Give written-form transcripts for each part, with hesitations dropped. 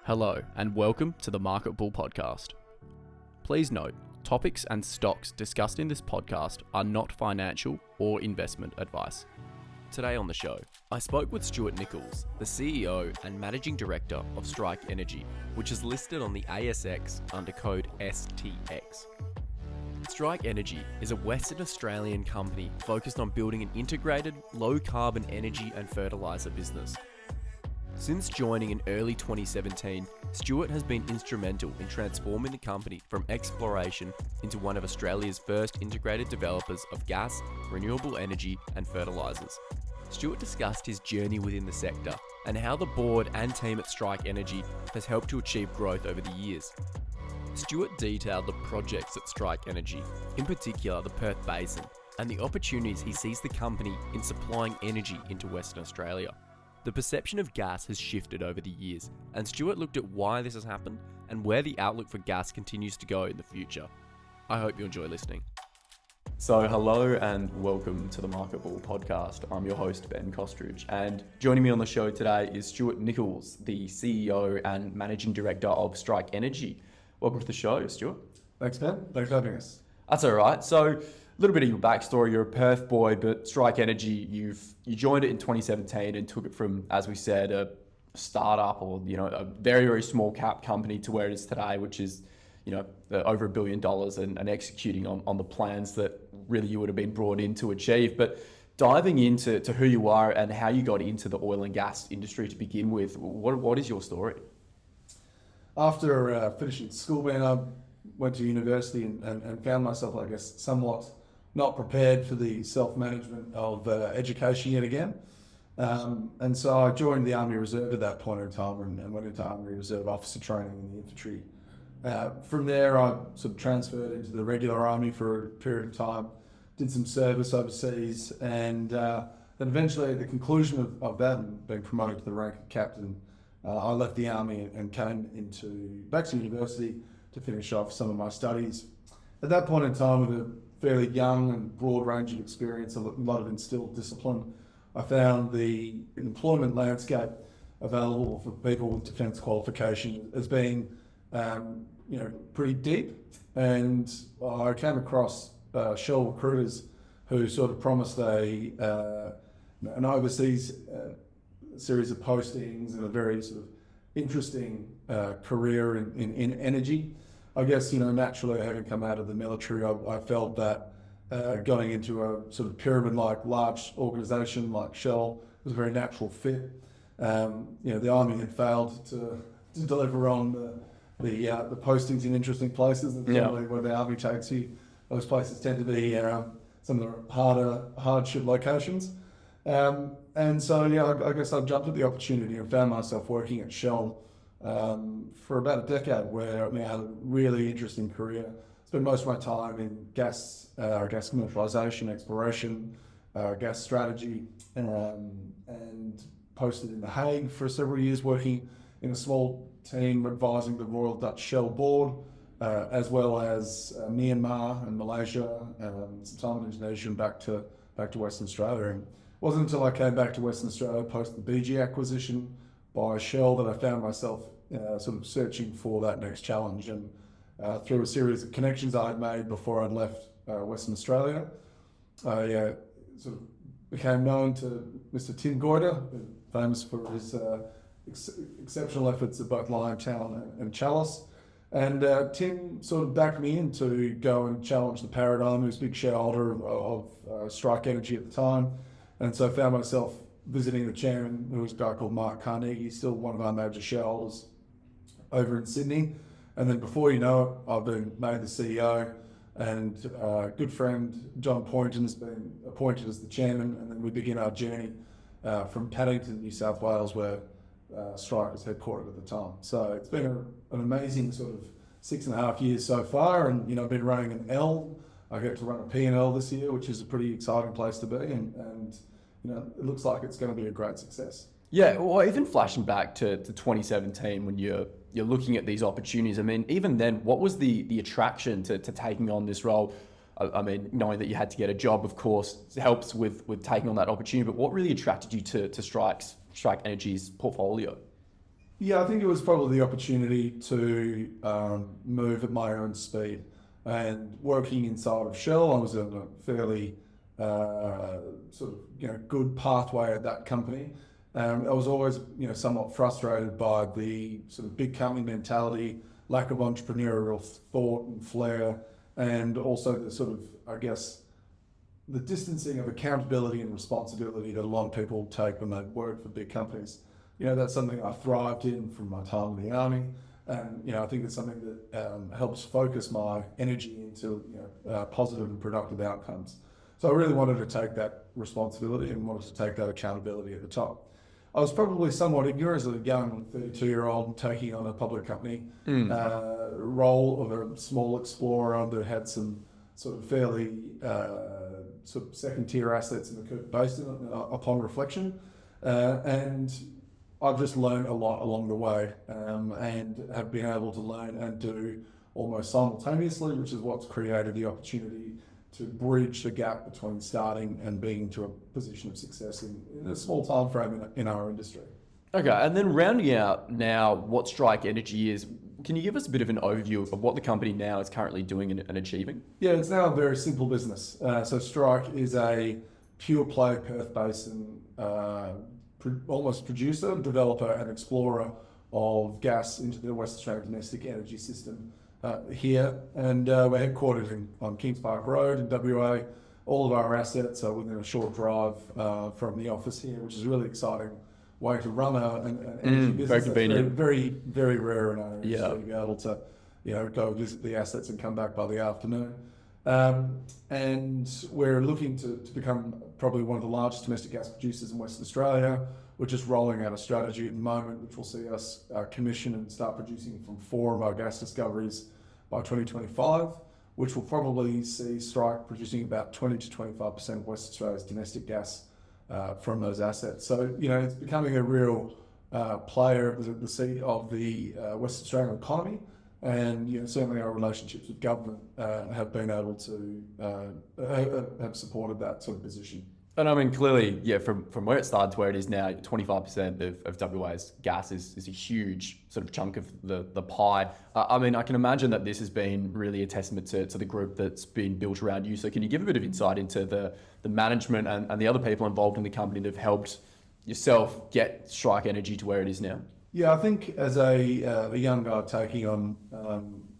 Hello and welcome to the Market Bull podcast. Please note, topics and stocks discussed in this podcast are not financial or investment advice. Today on the show, I spoke with Stuart Nicholls, the CEO and Managing Director of Strike Energy, which is listed on the ASX under code STX. Strike Energy is a Western Australian company focused on building an integrated, low-carbon energy and fertiliser business. Since joining in early 2017, Stuart has been instrumental in transforming the company from exploration into one of Australia's first integrated developers of gas, renewable energy and fertilisers. Stuart discussed his journey within the sector and how the board and team at Strike Energy has helped to achieve growth over the years. Stuart detailed the projects at Strike Energy, in particular the Perth Basin, and the opportunities he sees the company in supplying energy into Western Australia. The perception of gas has shifted over the years, and Stuart looked at why this has happened and where the outlook for gas continues to go in the future. I hope you enjoy listening. So hello and welcome to the Market Bull podcast. I'm your host, Ben Kostridge, and joining me on the show today is Stuart Nicholls, the CEO and Managing Director of Strike Energy. Welcome to the show, Stuart. Thanks, Ben. Thanks for having us. That's all right. So a little bit of your backstory. You're a Perth boy, but Strike Energy, you joined it in 2017 and took it from, as we said, a startup or, a very, very small cap company to where it is today, which is, over $1 billion and executing on the plans that really you would have been brought in to achieve. But diving into who you are and how you got into the oil and gas industry to begin with, what is your story? After finishing school, Ben, I went to university and found myself, somewhat not prepared for the self-management of education yet again. And so I joined the Army Reserve at that point in time and went into Army Reserve officer training in the infantry. From there, I sort of transferred into the regular Army for a period of time, did some service overseas, and then eventually at the conclusion of that and being promoted to the rank of captain, I left the Army and came back to university to finish off some of my studies. At that point in time, with a fairly young and broad range of experience, a lot of instilled discipline, I found the employment landscape available for people with defence qualification as being, pretty deep. And I came across Shell recruiters who sort of promised an overseas series of postings and a very sort of interesting career in energy. I guess, naturally having come out of the military, I felt that going into a sort of pyramid-like large organisation like Shell was a very natural fit. The Army had failed to deliver on the postings in interesting places, and generally where the Army takes you, those places tend to be some of the hardship locations. And so, I guess I jumped at the opportunity and found myself working at Shell for about a decade, where I had a really interesting career. Spent most of my time in gas commercialisation, exploration, gas strategy, and posted in The Hague for several years, working in a small team advising the Royal Dutch Shell Board, as well as Myanmar and Malaysia, some time in Indonesia, and back to Western Australia. And it wasn't until I came back to Western Australia post the BG acquisition by Shell that I found myself sort of searching for that next challenge. And through a series of connections I had made before I'd left Western Australia, I sort of became known to Mr. Tim Goyder, famous for his exceptional efforts at both Liontown and Chalice. And Tim sort of backed me in to go and challenge the paradigm. He was a big shareholder of Strike Energy at the time. And so I found myself visiting the chairman, who was a guy called Mark Carnegie, still one of our major shareholders over in Sydney. And then before you know it, I've been made the CEO, and good friend John Poynton has been appointed as the chairman. And then we begin our journey from Paddington, New South Wales, where Strike was headquartered at the time. So it's been an amazing sort of 6.5 years so far, and I've been running an L. I get to run a P&L this year, which is a pretty exciting place to be, and it looks like it's going to be a great success. Yeah, well, even flashing back to 2017 when you're looking at these opportunities, even then, what was the attraction to taking on this role? Knowing that you had to get a job, of course, helps with taking on that opportunity, but what really attracted you to Strike Energy's portfolio? Yeah, I think it was probably the opportunity to move at my own speed. And working inside of Shell, I was in a fairly sort of good pathway at that company. I was always somewhat frustrated by the sort of big company mentality, lack of entrepreneurial thought and flair, and also the sort of, I guess, the distancing of accountability and responsibility that a lot of people take when they work for big companies. That's something I thrived in from my time in the army. And, I think it's something that helps focus my energy into, positive and productive outcomes. So I really wanted to take that responsibility and wanted to take that accountability at the top. I was probably somewhat ignorant as a young 32-year-old taking on a public company role of a small explorer that had some sort of fairly sort of second-tier assets in the Cook Basin upon reflection. And I've just learned a lot along the way and have been able to learn and do almost simultaneously, which is what's created the opportunity to bridge the gap between starting and being to a position of success in a small time frame in our industry. Okay, and then rounding out now what Strike Energy is, can you give us a bit of an overview of what the company now is currently doing and achieving? Yeah, it's now a very simple business. So Strike is a pure play Perth Basin almost producer, developer and explorer of gas into the West Australian domestic energy system here. And we're headquartered on Kings Park Road in WA. All of our assets are within a short drive from the office here, which is a really exciting way to run an energy business. Very convenient. Very, very rare in our industry to be able to go visit the assets and come back by the afternoon. And we're looking to become probably one of the largest domestic gas producers in Western Australia. We're just rolling out a strategy at the moment, which will see us commission and start producing from 4 of our gas discoveries by 2025, which will probably see Strike producing about 20 to 25% of Western Australia's domestic gas from those assets. So, it's becoming a real player at the seat of the Western Australian economy. And certainly our relationships with government have been able to have supported that sort of position. And I mean, clearly, from where it started to where it is now, 25% of WA's gas is a huge sort of chunk of the pie. I mean, I can imagine that this has been really a testament to the group that's been built around you. So can you give a bit of insight into the management and the other people involved in the company that have helped yourself get Strike Energy to where it is now? Yeah, I think as a young guy taking on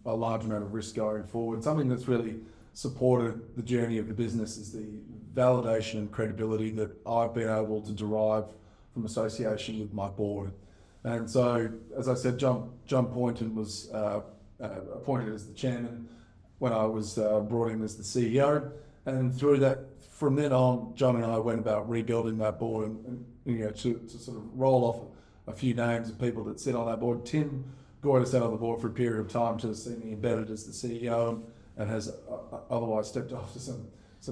a large amount of risk going forward, something that's really supported the journey of the business is the validation and credibility that I've been able to derive from association with my board. And so, as I said, John Poynton was appointed as the chairman when I was brought in as the CEO. And through that, from then on, John and I went about rebuilding that board and to sort of roll off a few names of people that sit on that board. Tim Goyder sat on the board for a period of time to see me embedded as the CEO and has otherwise stepped off to some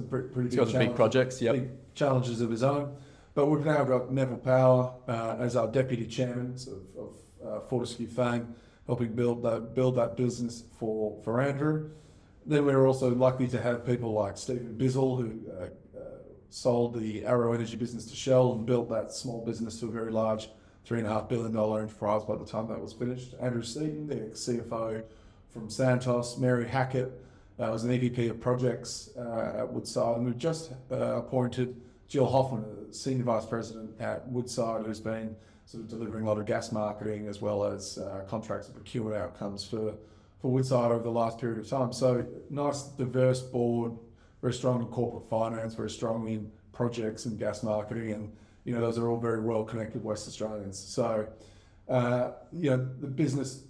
pretty big projects, big challenges of his own. But we've now got Neville Power as our deputy chairman of Fortescue fame, helping build that business for Andrew. Then we're also lucky to have people like Stephen Bizzle, who sold the Arrow Energy business to Shell and built that small business to a very large $3.5 billion enterprise by the time that was finished. Andrew Seaton, the ex-CFO from Santos. Mary Hackett was an EVP of projects at Woodside. And we've just appointed Jill Hoffman, a senior vice president at Woodside, who's been sort of delivering a lot of gas marketing as well as contracts and procurement outcomes for Woodside over the last period of time. So nice, diverse board, very strong in corporate finance, very strong in projects and gas marketing, and those are all very well-connected West Australians. So, the business,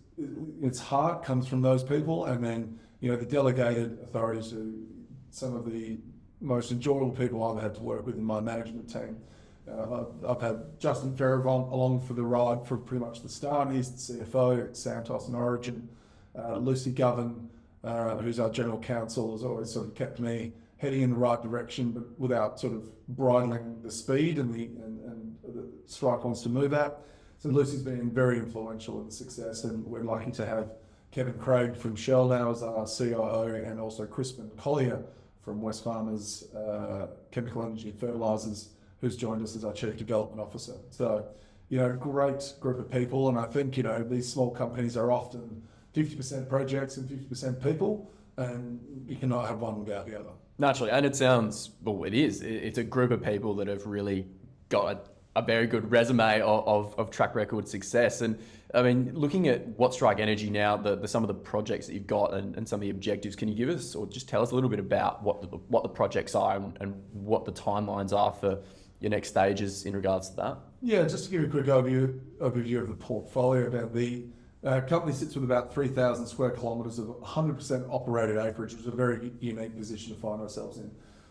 its heart comes from those people, and then, the delegated authority to some of the most enjoyable people I've had to work with in my management team. I've had Justin Ferravant along for the ride from pretty much the start. He's the CFO at Santos and Origin. Lucy Govan, who's our general counsel, has always sort of kept me heading in the right direction, but without sort of bridling the speed and the Strike wants to move at. So Lucy's been very influential in the success, and we're lucky to have Kevin Craig from Shell now as our CIO, and also Crispin Collier from Wesfarmers Chemical Energy and Fertilisers, who's joined us as our Chief Development Officer. So great group of people. And I think, these small companies are often 50% projects and 50% people, and you cannot have one without the other. Naturally, and it sounds, well, it is. It's a group of people that have really got a very good resume of track record success. And I mean, looking at what Strike Energy now, some of the projects that you've got and some of the objectives, can you give us, or just tell us a little bit about what the projects are and what the timelines are for your next stages in regards to that? Yeah, just to give you a quick overview of the portfolio. About the company sits with about 3,000 square kilometres of 100% operated acreage, which is a very unique position to find ourselves in.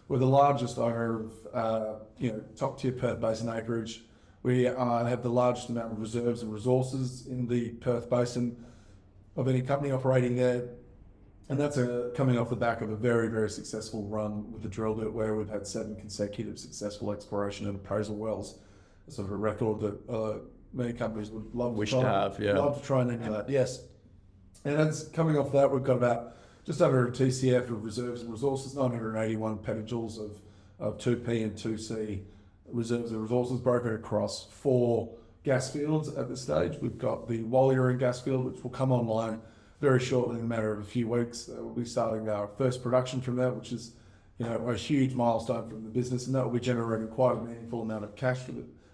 We're the largest owner of top tier Perth Basin acreage. We have the largest amount of reserves and resources in the Perth Basin of any company operating there. And that's coming off the back of a very, very successful run with the drill bit, where we've had 7 consecutive successful exploration and appraisal wells. Sort of a record that many companies would love to try and emulate. Yes. And that's coming off that, we've got about just under a TCF of reserves and resources, 981 petajoules of 2P and 2C reserves and resources broken across 4 gas fields at this stage. We've got the Walliering gas field, which will come online very shortly in a matter of a few weeks. We'll be starting our first production from that, which is a huge milestone from the business, and that will be generating quite a meaningful amount of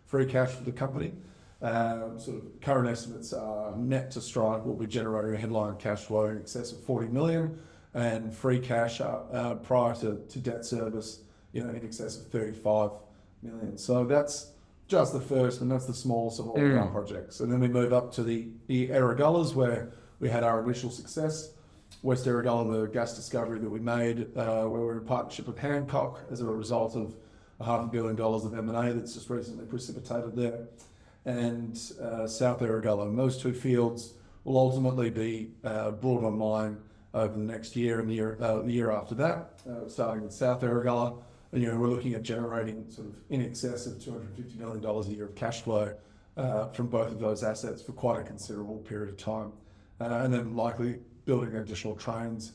free cash for the company. Sort of current estimates are net to Strike will be generating a headline cash flow in excess of 40 million, and free cash prior to debt service, in excess of 35 million. So that's just the first, and that's the smallest of all our projects. And then we move up to the Erregulas, where we had our initial success. West Erregulla, the gas discovery that we made, where we're in partnership with Hancock as a result of $500 million of M&A that's just recently precipitated there. And South Erregulla. And those 2 fields will ultimately be brought online over the next year and the year after that, starting with South Erregulla. And, we're looking at generating sort of in excess of $250 million a year of cash flow from both of those assets for quite a considerable period of time. And then likely building additional trains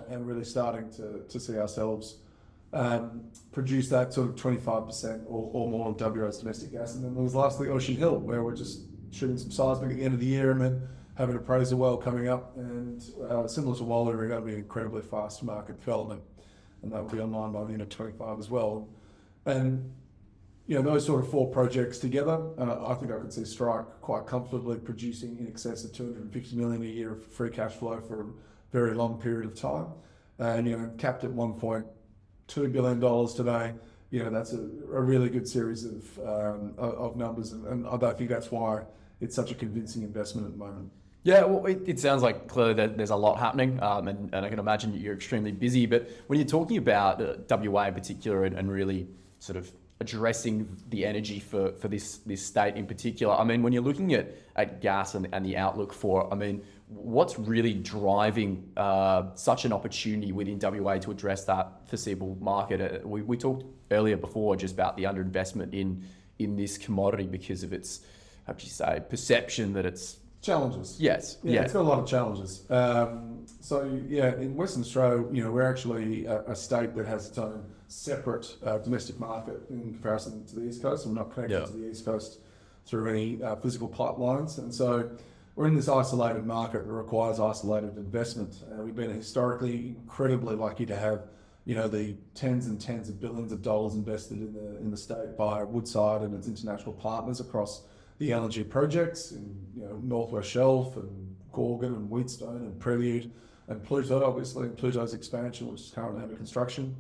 and really starting to see ourselves produce that sort of 25% or more of WA's domestic gas. And then there was lastly Ocean Hill, where we're just shooting some seismic at the end of the year and then having an appraisal well coming up. And similar to Walliering, we're going to be incredibly fast market development, and that will be online by the end of 25 as well. And those sort of 4 projects together, I think I could see Strike quite comfortably producing in excess of 250 million a year of free cash flow for a very long period of time. And, capped at $1.2 billion today, that's a really good series of numbers. And I think that's why it's such a convincing investment at the moment. Yeah, well, it sounds like clearly that there's a lot happening, and I can imagine you're extremely busy. But when you're talking about WA in particular and really sort of addressing the energy for this state in particular, I mean, when you're looking at gas and the outlook for it, I mean, what's really driving such an opportunity within WA to address that foreseeable market? We talked earlier before just about the underinvestment in this commodity because of its, how would you say, perception that it's... Challenges. Yes. Yeah, it's got a lot of challenges. In Western Australia, we're actually a state that has its own separate domestic market in comparison to the East Coast. We're not connected to the East Coast through any physical pipelines. And so we're in this isolated market that requires isolated investment. We've been historically incredibly lucky to have, the tens and tens of billions of dollars invested in the state by Woodside and its international partners across the LNG projects in Northwest Shelf and Gorgon and Wheatstone and Prelude and Pluto, obviously, and Pluto's expansion, which is currently under construction.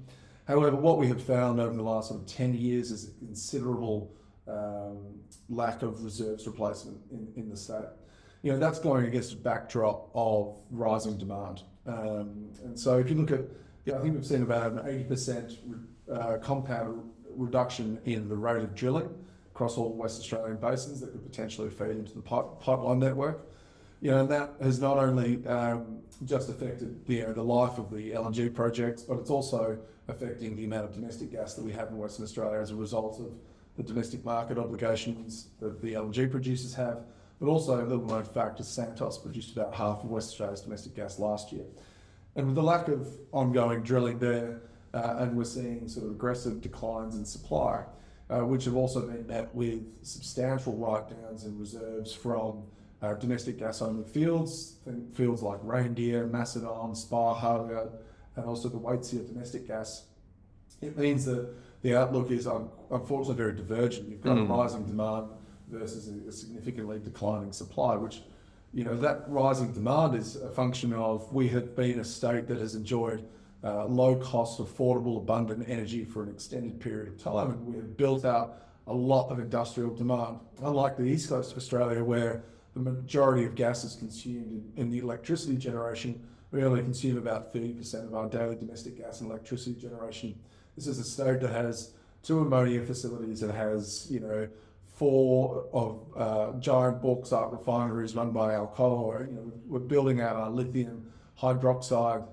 However, what we have found over the last sort of 10 years is a considerable lack of reserves replacement in the state. That's going against a backdrop of rising demand. And so if you look at, I think we've seen about an 80% compound reduction in the rate of drilling across all West Australian basins that could potentially feed into the pipeline network. And that has not only just affected the life of the LNG projects, but it's also affecting the amount of domestic gas that we have in Western Australia as a result of the domestic market obligations that the LNG producers have, but also a little known fact is Santos produced about half of West Australia's domestic gas last year. And with the lack of ongoing drilling there, and we're seeing sort of aggressive declines in supply, which have also been met with substantial write-downs in reserves from domestic gas-only fields, fields like Reindeer, Macedon, Sparhaga, and also the Waitsia domestic gas. It means that the outlook is unfortunately very divergent. You've got a rising demand versus a significantly declining supply, which, that rising demand is a function of we have been a state that has enjoyed low cost, affordable, abundant energy for an extended period of time, and we have built out a lot of industrial demand. Unlike the east coast of Australia, where the majority of gas is consumed in the electricity generation, we only consume about 30% of our daily domestic gas and electricity generation. This is a state that has 2 ammonia facilities, that has 4 of giant bauxite refineries run by Alcoa. We're building out our lithium hydroxide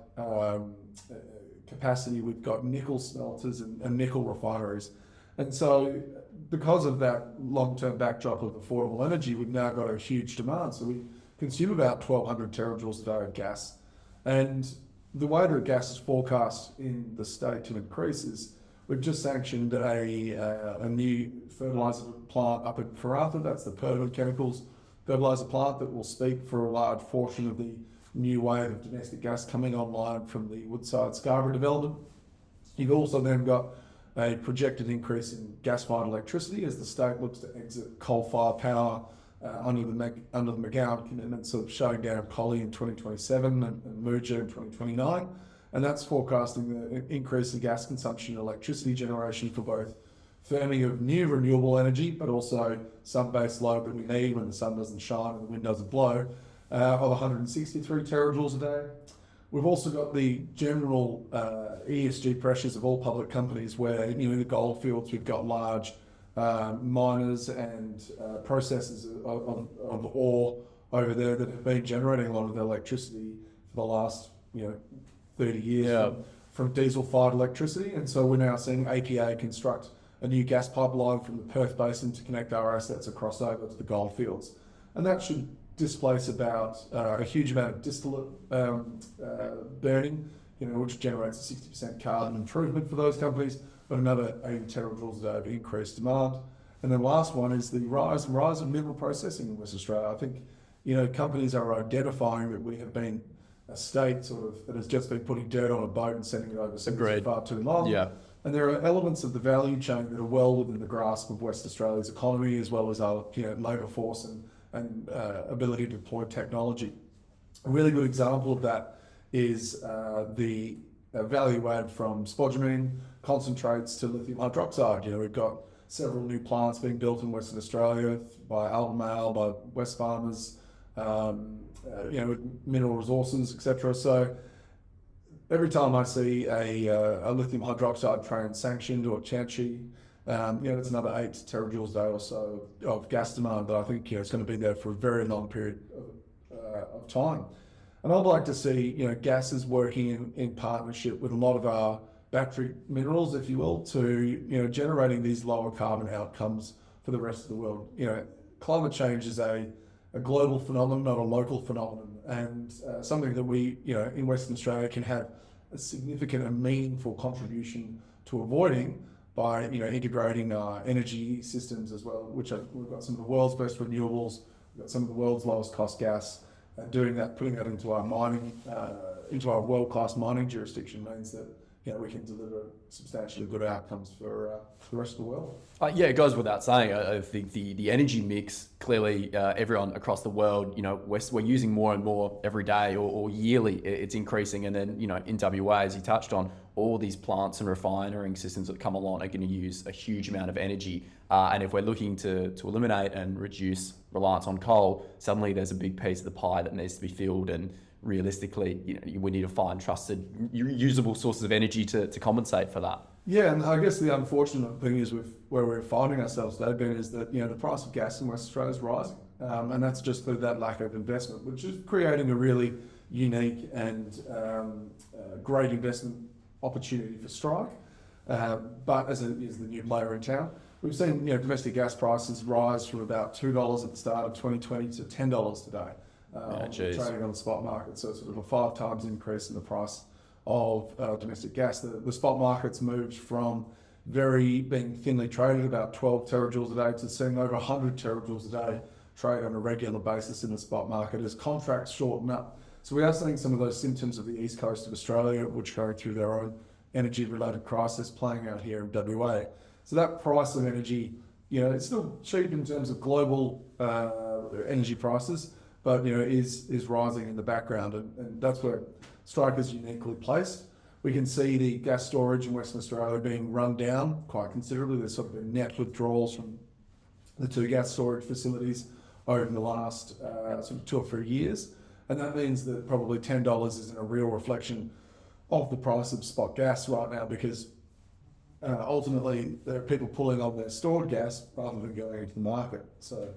capacity. We've got nickel smelters and nickel refineries. And so because of that long-term backdrop of affordable energy, we've now got a huge demand. So we consume about 1,200 terajoules a day of gas. And the way that gas is forecast in the state to increase is we've just sanctioned a new fertiliser plant up in Karratha. That's the permanent chemicals fertiliser plant that will speak for a large portion of the new wave of domestic gas coming online from the Woodside Scarborough development. You've also then got a projected increase in gas-fired electricity as the state looks to exit coal-fired power under the McGowan commitments of shutting down Collie in 2027 and Muja in 2029. And that's forecasting the increase in gas consumption and electricity generation for both firming of new renewable energy, but also sun-based load that we need when the sun doesn't shine and the wind doesn't blow, of 163 terajoules a day. We've also got the general ESG pressures of all public companies where, in the gold fields, we've got large miners and processors of ore over there that have been generating a lot of their electricity for the last 30 years from diesel-fired electricity. And so we're now seeing APA construct a new gas pipeline from the Perth Basin to connect our assets across over to the gold fields. And that should displace about a huge amount of distillate burning, which generates a 60% carbon improvement for those companies, but another 80 terajoules a day of increased demand. And then the last one is the rise of mineral processing in West Australia. I think, companies are identifying that we have been a state that has just been putting dirt on a boat and sending it overseas for far too long. Yeah. And there are elements of the value chain that are well within the grasp of West Australia's economy, as well as our labour force and ability to deploy technology. A really good example of that is the value add from spodumene concentrates to lithium hydroxide. We've got several new plants being built in Western Australia by Albemarle, by Wesfarmers, with mineral resources, etc. So every time I see a lithium hydroxide train sanctioned or Chanchi, it's another 8 terajoules a day or so of gas demand that I think it's going to be there for a very long period of time. And I'd like to see gas is working in partnership with a lot of our battery minerals, if you will, to generating these lower carbon outcomes for the rest of the world. Climate change is a global phenomenon, not a local phenomenon, and something that we in Western Australia can have a significant and meaningful contribution to avoiding by integrating our energy systems as well, which we've got some of the world's best renewables, we've got some of the world's lowest cost gas, and doing that, putting that into our mining, into our world-class mining jurisdiction means that we can deliver substantially good outcomes for the rest of the world. It goes without saying. I think the energy mix, clearly everyone across the world, we're using more and more every day or yearly, it's increasing. And then, in WA, as you touched on, all these plants and refining systems that come along are going to use a huge amount of energy. And if we're looking to eliminate and reduce reliance on coal, suddenly there's a big piece of the pie that needs to be filled. And realistically, we need to find trusted, usable sources of energy to compensate for that. Yeah, and I guess the unfortunate thing is where we're finding ourselves today, Ben, is that the price of gas in West Australia is rising, and that's just through that lack of investment, which is creating a really unique and great investment opportunity for Strike. But as it is the new player in town, we've seen domestic gas prices rise from about $2 at the start of 2020 to $10 today. Trading on the spot market, so it's sort of a 5 times increase in the price of domestic gas. The spot market's moved from being thinly traded, about 12 terajoules a day, to seeing over 100 terajoules a day trade on a regular basis in the spot market as contracts shorten up. So we are seeing some of those symptoms of the east coast of Australia, which go through their own energy-related crisis, playing out here in WA. So that price of energy, it's still cheap in terms of global energy prices, but is rising in the background, and that's where Strike is uniquely placed. We can see the gas storage in Western Australia being run down quite considerably. There's sort of been net withdrawals from the 2 gas storage facilities over the last sort of 2 or 3 years, and that means that probably $10 isn't a real reflection of the price of spot gas right now, because ultimately there are people pulling on their stored gas rather than going into the market. So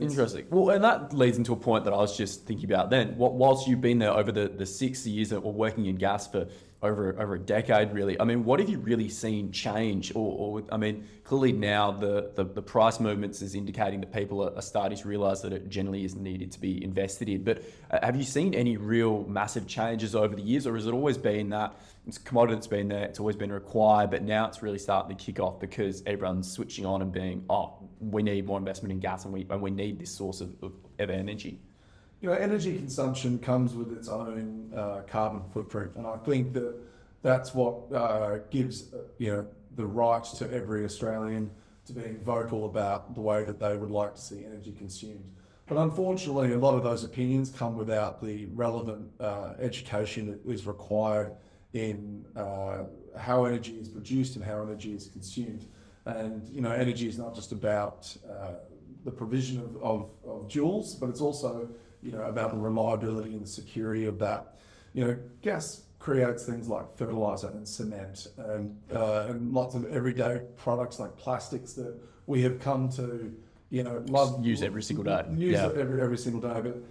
interesting. Well, and that leads into a point that I was just thinking about then. Whilst you've been there over the 6 years or working in gas for over a decade, really, I mean, what have you really seen change? Or I mean, clearly now the price movements is indicating that people are starting to realise that it generally is needed to be invested in. But have you seen any real massive changes over the years, or has it always been that it's a commodity that's been there, it's always been required, but now it's really starting to kick off because everyone's switching on and being, we need more investment in gas, and we need this source of energy? Energy consumption comes with its own carbon footprint, and I think that's what gives the right to every Australian to be vocal about the way that they would like to see energy consumed. But unfortunately, a lot of those opinions come without the relevant education that is required in how energy is produced and how energy is consumed. And energy is not just about the provision of joules, but it's also about the reliability and the security of that. Gas creates things like fertiliser and cement and lots of everyday products like plastics that we have come to, love. Use every single day. Every single day. But,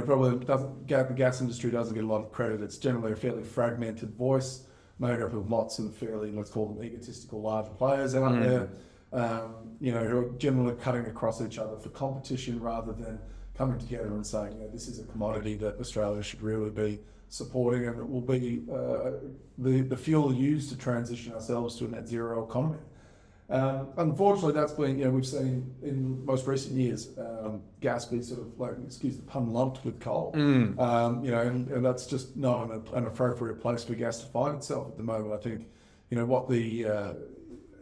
probably the gas industry doesn't get a lot of credit. It's generally a fairly fragmented voice made up of lots of fairly, let's call them egotistical large players out there, who are generally cutting across each other for competition rather than coming together and saying, this is a commodity that Australia should really be supporting, and it will be the fuel used to transition ourselves to a net zero economy. Unfortunately, that's been, we've seen in most recent years, gas be sort of, like, excuse the pun, lumped with coal. And that's just not an appropriate place for gas to find itself at the moment. I think, what the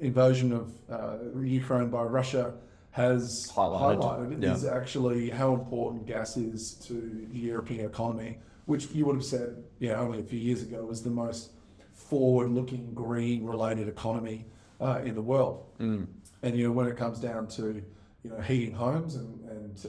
invasion of Ukraine by Russia has highlighted is actually how important gas is to the European economy, which you would have said, only a few years ago was the most forward-looking, green-related economy in the world. And when it comes down to heating homes and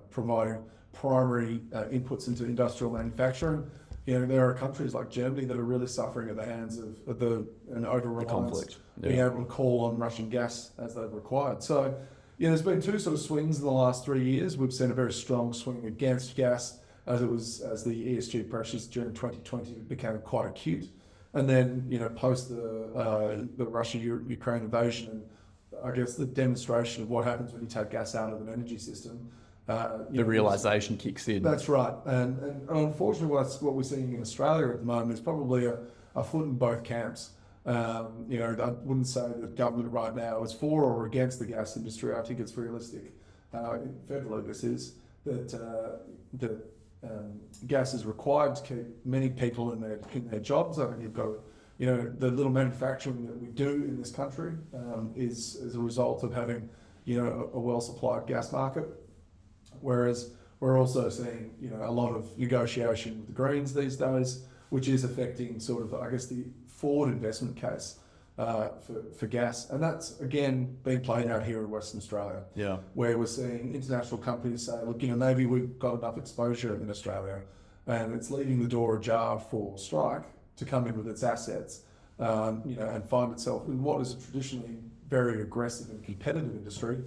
providing primary inputs into industrial manufacturing, there are countries like Germany that are really suffering at the hands of an over-reliance, conflict, being able to call on Russian gas as they've required. So there's been 2 sort of swings in the last 3 years. We've seen a very strong swing against gas as the ESG pressures during 2020 became quite acute. And then, post the Russia-Ukraine invasion, and I guess the demonstration of what happens when you take gas out of an energy system. The realisation kicks in. That's right. And unfortunately, what we're seeing in Australia at the moment is probably a foot in both camps. I wouldn't say that government right now is for or against the gas industry. I think it's realistic, federally this is, that gas is required to keep many people in their jobs. I think you've got, the little manufacturing that we do in this country is as a result of having, a well-supplied gas market. Whereas we're also seeing, a lot of negotiation with the Greens these days, which is affecting sort of, I guess, the forward investment case for gas. And that's, again, being played out here in Western Australia, where we're seeing international companies say, look, maybe we've got enough exposure in Australia, and it's leaving the door ajar for Strike to come in with its assets, and find itself in what is a traditionally very aggressive and competitive industry,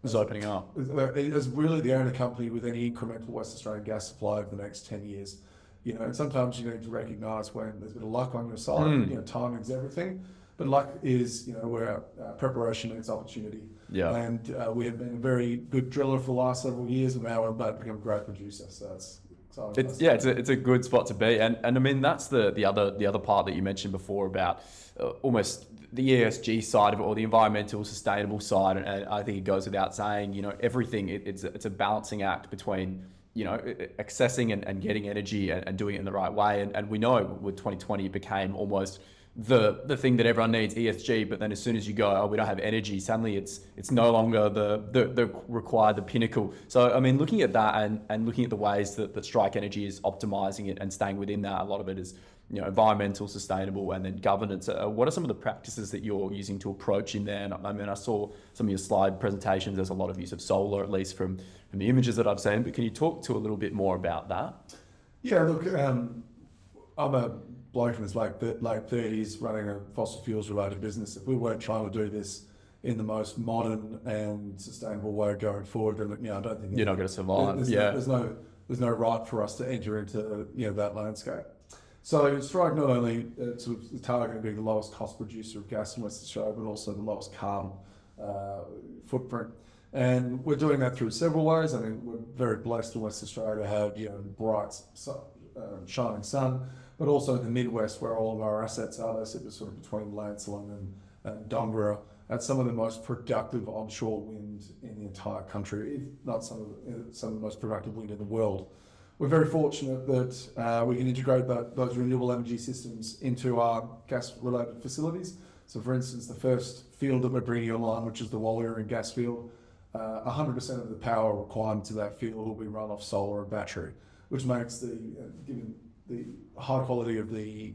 is opening up. It's really the only company with any incremental West Australian gas supply over the next 10 years. And sometimes you need to recognise when there's a bit of luck on your side. Timing's everything, but luck is, where preparation meets opportunity. And we have been a very good driller for the last several years, and now we're about to become a great producer. So it's exciting. It's a good spot to be, and I mean that's the other part that you mentioned before about almost the ESG side of it, or the environmental sustainable side, and I think it goes without saying, everything, it's a balancing act between, accessing and getting energy and doing it in the right way. And we know with 2020, it became almost the thing that everyone needs, ESG, but then as soon as you go, oh, we don't have energy, suddenly it's no longer the required, the pinnacle. So, I mean, looking at that and looking at the ways that Strike Energy is optimizing it and staying within that, a lot of it is, environmental, sustainable, and then governance. What are some of the practices that you're using to approach in there? And I mean, I saw some of your slide presentations. There's a lot of use of solar, at least from the images that I've seen, but can you talk to a little bit more about that? Yeah, look, I'm a bloke in his late 30s running a fossil fuels related business. If we weren't trying to do this in the most modern and sustainable way going forward, then I don't think you're not going to survive. There's no right for us to enter into that landscape. So Strike not only sort of targeting being the lowest cost producer of gas in Western Australia, but also the lowest carbon footprint. And we're doing that through several ways. I mean, we're very blessed in Western Australia to have bright, shining sun, but also in the Midwest where all of our assets are. They sit sort of between Lancelin and Dongara. That's some of the most productive onshore wind in the entire country, if not some of the most productive wind in the world. We're very fortunate that we can integrate those renewable energy systems into our gas-related facilities. So, for instance, the first field that we're bringing online, which is the Walliering gas field, 100% of the power requirements of that field will be run off solar and battery, which makes given the high quality of the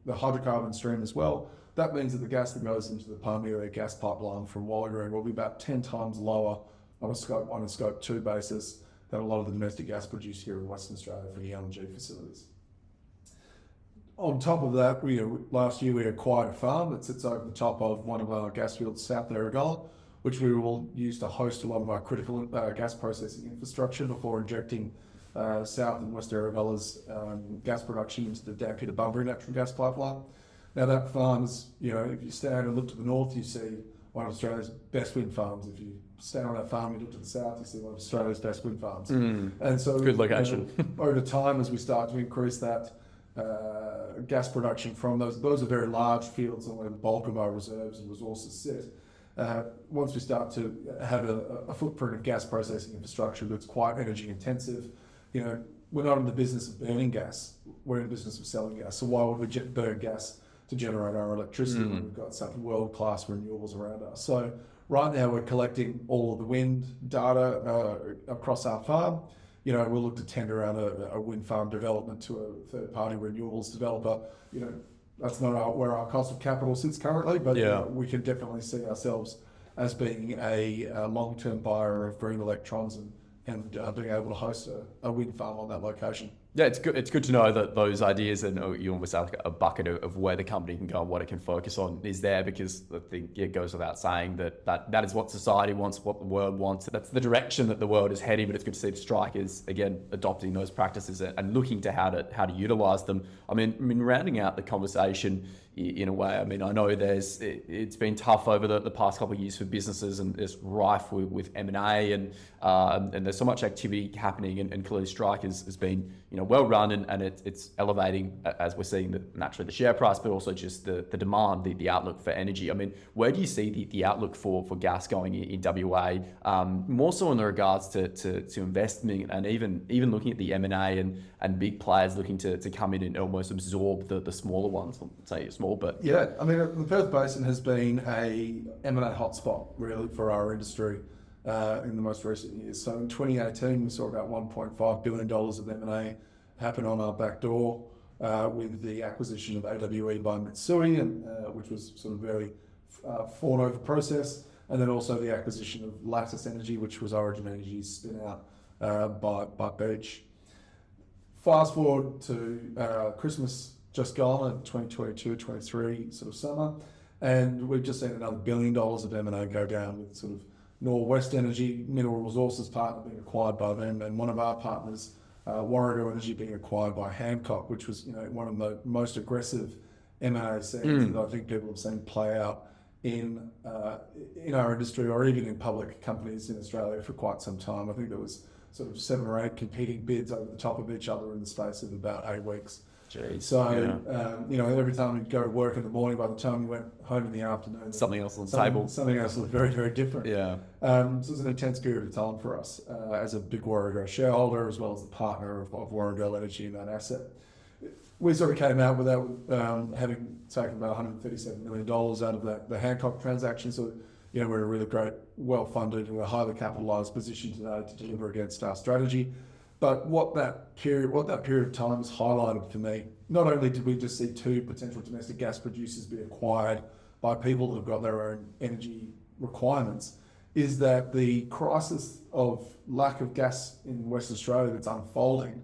hydrocarbon stream as well, that means that the gas that goes into the Palmyra gas pipeline from Walliering will be about 10 times lower on a Scope 1 and Scope 2 basis than a lot of the domestic gas produced here in Western Australia for the LNG facilities. On top of that, last year we acquired a farm that sits over the top of one of our gas fields, South Erregulla, which we will use to host a lot of our critical gas processing infrastructure before injecting South and West Erregulla's gas production into the Dampier-to-Bunbury natural gas pipeline. Now that farm is, if you stand and look to the north, you see one of Australia's best wind farms. If you stand on that farm, you look to the south, you see one of Australia's best wind farms. And so, good location. Over time, as we start to increase that gas production from those are very large fields and where the bulk of our reserves and resources sit. Once we start to have a footprint of gas processing infrastructure that's quite energy intensive, we're not in the business of burning gas, we're in the business of selling gas. So why would we burn gas to generate our electricity when we've got such world-class renewables around us? So right now we're collecting all of the wind data across our farm. We'll look to tender out a wind farm development to a third-party renewables developer. That's not where our cost of capital sits currently, but we can definitely see ourselves as being a long-term buyer of green electrons and being able to host a wind farm on that location. Yeah, it's good to know that those ideas and you almost have like a bucket of where the company can go and what it can focus on is there, because I think it goes without saying that is what society wants, what the world wants. That's the direction that the world is heading, but it's good to see the Strike is, again, adopting those practices and looking to how to utilize them. I mean, rounding out the conversation in a way, I mean, I know it's been tough over the past couple of years for businesses, and it's rife with M&A and there's so much activity happening, and clearly Strike has been well run and it's elevating, as we're seeing naturally the share price, but also just the demand, the outlook for energy. I mean, where do you see the outlook for gas going in WA, more so in the regards to investment and even looking at the M&A and big players looking to come in and almost absorb the smaller ones, say small, but... Yeah, I mean, the Perth Basin has been a M&A hotspot really for our industry in the most recent years. So in 2018, we saw about $1.5 billion of M&A happen on our back door with the acquisition of AWE by Mitsui, which was sort of very fought over process, and then also the acquisition of Lattice Energy, which was Origin Energy's spin out by Beach. Fast forward to Christmas just gone in 2022-23 sort of summer, and we've just seen another $1 billion of M&A go down with sort of Norwest Energy, Mineral Resources partner, being acquired by them, and one of our partners, Warrego Energy, being acquired by Hancock, which was one of the most aggressive M&A scenes that I think people have seen play out in our industry, or even in public companies in Australia for quite some time. I think there was sort of 7 or 8 competing bids over the top of each other in the space of about 8 weeks. Jeez. So, every time we'd go to work in the morning, by the time we went home in the afternoon, Something else on the table. Something else was very, very different. Yeah. So it was an intense period of time for us as a big Warrego shareholder, as well as the partner of Warrego Energy in that asset. We sort of came out with that, having taken about $137 million out of the Hancock transaction. So, we're in a really great, well-funded, and a highly capitalised position today to deliver against our strategy. But what that period of time has highlighted for me, not only did we just see two potential domestic gas producers be acquired by people that have got their own energy requirements, is that the crisis of lack of gas in Western Australia that's unfolding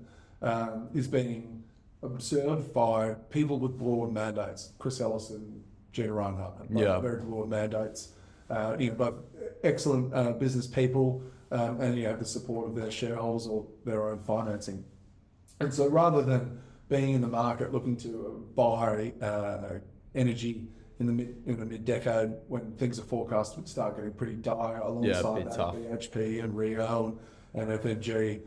is being observed by people with broad mandates. Chris Ellison, Gina Reinhart, very broad mandates. But excellent business people, and the support of their shareholders or their own financing. And so rather than being in the market looking to buy energy in the mid-decade when things are forecast to start getting pretty dire, alongside that, BHP and Rio and FNG,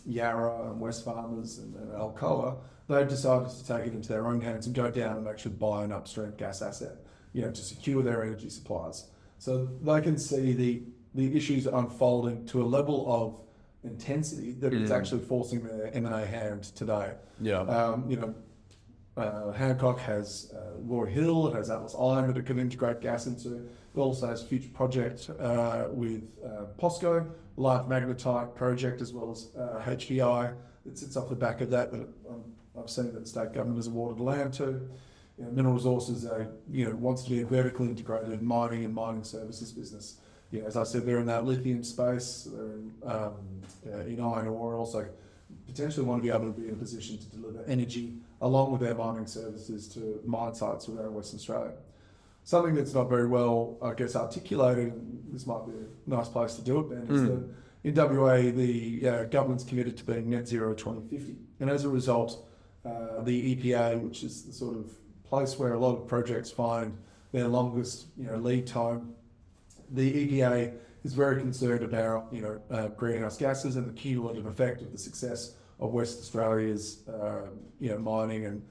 Yarra and Wesfarmers and Alcoa, they've decided to take it into their own hands and go down and actually buy an upstream gas asset, to secure their energy supplies. So they can see the issues unfolding to a level of intensity that it's actually forcing their M&A hand today. Hancock has Roy Hill, it has Atlas Iron that it can integrate gas into. It also has a future project with POSCO, large magnetite project, as well as HDI that sits off the back of that I've seen that the state government has awarded land to. Mineral Resources wants to be a vertically integrated mining and mining services business. As I said, they're in that lithium space, they're in iron ore, also potentially want to be able to be in a position to deliver energy along with their mining services to mine sites around Western Australia. Something that's not very well, I guess, articulated, and this might be a nice place to do it, Ben, is that in WA, the government's committed to being net zero 2050. And as a result, the EPA, which is the sort of place where a lot of projects find their longest lead time, the EPA is very concerned about greenhouse gases and the cumulative effect of the success of West Australia's mining and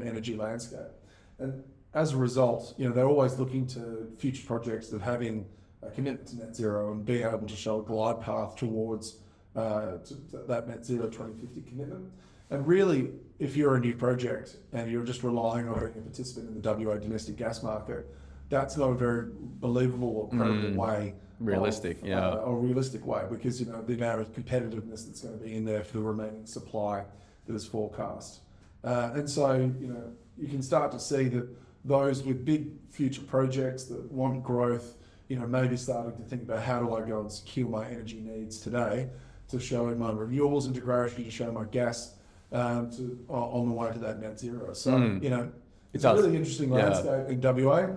energy landscape. And as a result, they're always looking to future projects that have in a commitment to net zero and being able to show a glide path towards to that net zero 2050 commitment. And really, if you're a new project and you're just relying on being a participant in the WA domestic gas market, that's not a very believable or credible way. Realistic way, because the amount of competitiveness that's going to be in there for the remaining supply that is forecast. And so, you can start to see that those with big future projects that want growth, maybe starting to think about how do I go and secure my energy needs today to show my renewables integration, to show my gas on the way to that net zero. So, it's a really interesting landscape in WA.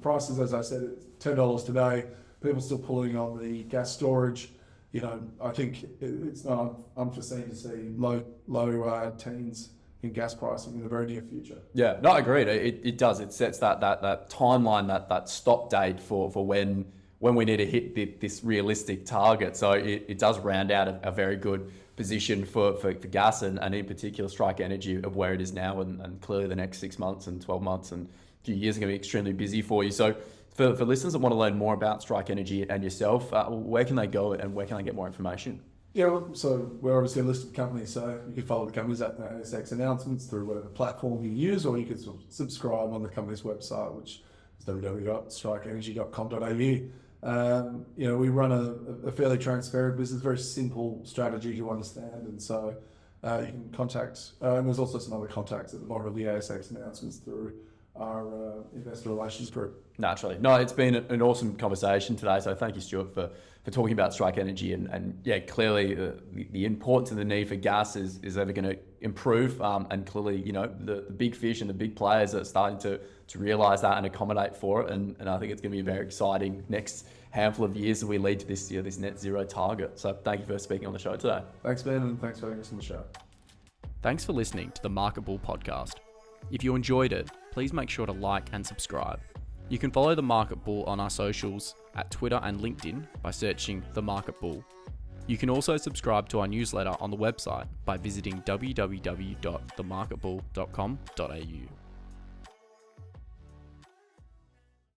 Prices, as I said, $10 today. People still pulling on the gas storage. I think it's not unforeseen to see low teens in gas pricing in the very near future. Yeah, no, agreed. It does. It sets that timeline, that stop date for when we need to hit this realistic target. So it does round out a very good position for gas and in particular Strike Energy of where it is now, and clearly the next 6 months and 12 months and a few years are going to be extremely busy for you. So for listeners that want to learn more about Strike Energy and yourself, where can they go and where can they get more information? Yeah, so we're obviously a listed company, so you can follow the company's ASX announcements through whatever platform you use, or you can subscribe on the company's website, which is www.strikeenergy.com.au. We run a fairly transparent business, very simple strategy to understand, and so you can contact, and there's also some other contacts at the bottom of the ASX announcements through our investor relations group. Naturally. No, it's been an awesome conversation today, so thank you, Stuart, for talking about Strike Energy, and clearly the importance and the need for gas is ever going to improve, and clearly, the big fish and the big players are starting to realise that and accommodate for it, and I think it's going to be a very exciting next handful of years as we lead to this net zero target. So thank you for speaking on the show today. Thanks, Ben, and thanks for having us on the show. Thanks for listening to the Market Bull podcast. If you enjoyed it, please make sure to like and subscribe. You can follow The Market Bull on our socials at Twitter and LinkedIn by searching The Market Bull. You can also subscribe to our newsletter on the website by visiting www.themarketbull.com.au.